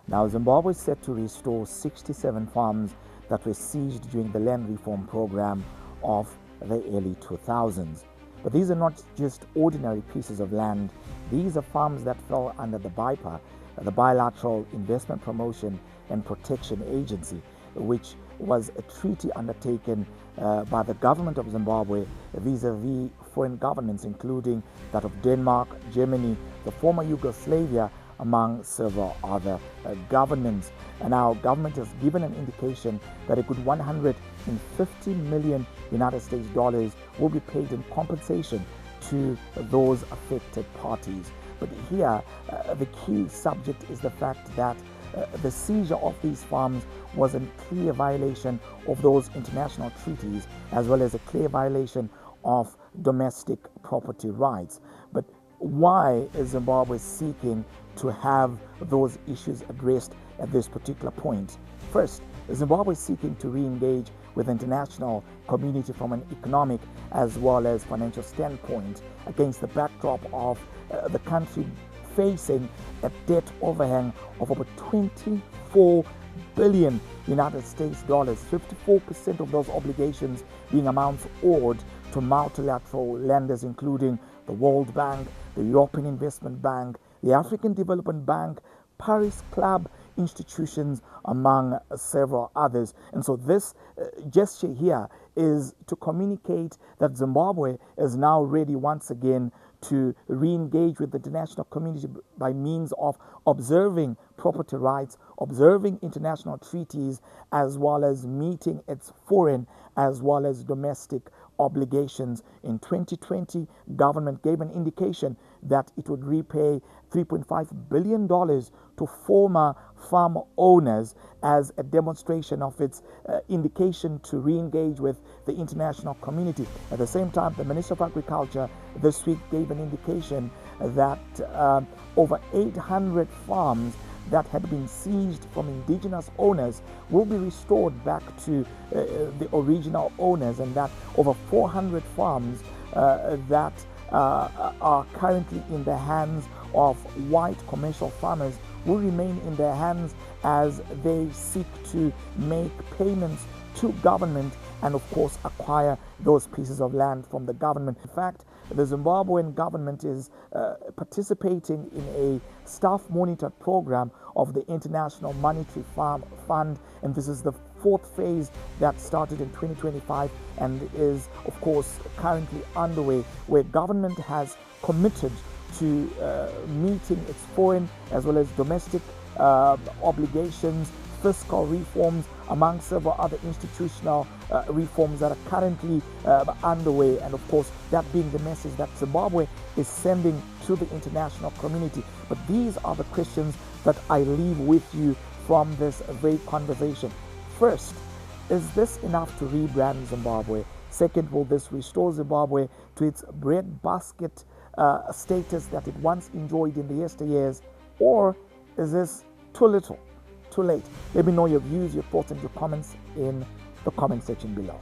Now, Zimbabwe is set to restore 67 farms that were seized during the land reform program of the early 2000s. But these are not just ordinary pieces of land. These are farms that fell under the BIPA, the Bilateral Investment Promotion and Protection Agency, which was a treaty undertaken by the government of Zimbabwe vis-a-vis foreign governments, including that of Denmark, Germany, the former Yugoslavia, among several other governments. And our government has given an indication that a good 150 million United States dollars will be paid in compensation to those affected parties. But here, the key subject is the fact that the seizure of these farms was a clear violation of those international treaties, as well as a clear violation of domestic property rights. But why is Zimbabwe seeking to have those issues addressed at this particular point? First, Zimbabwe is seeking to re-engage with the international community from an economic as well as financial standpoint against the backdrop of the country facing a debt overhang of over 24 billion United States dollars, 54% of those obligations being amounts owed to multilateral lenders, including the World Bank, the European Investment Bank, the African Development Bank, Paris Club institutions, among several others. And so this gesture here is to communicate that Zimbabwe is now ready once again to re-engage with the international community by means of observing property rights, observing international treaties, as well as meeting its foreign as well as domestic obligations. In 2020, government gave an indication that it would repay $3.5 billion to former farm owners as a demonstration of its indication to re-engage with the international community. At the same time, the Minister of Agriculture this week gave an indication that over 800 farms that had been seized from indigenous owners will be restored back to the original owners, and that over 400 farms that are currently in the hands of white commercial farmers will remain in their hands as they seek to make payments to government and of course acquire those pieces of land from the government. In fact, the Zimbabwean government is participating in a staff monitored program of the International Monetary Fund, and this is the fourth phase that started in 2025 and is of course currently underway, where government has committed to meeting its foreign as well as domestic obligations, fiscal reforms, among several other institutional reforms that are currently underway, and of course that being the message that Zimbabwe is sending to the international community. But these are the questions that I leave with you from this very conversation. First, is this enough to rebrand Zimbabwe? Second, will this restore Zimbabwe to its breadbasket status that it once enjoyed in the yesteryears? Or is this too little, too late? Let me know your views, your thoughts, and your comments in the comment section below.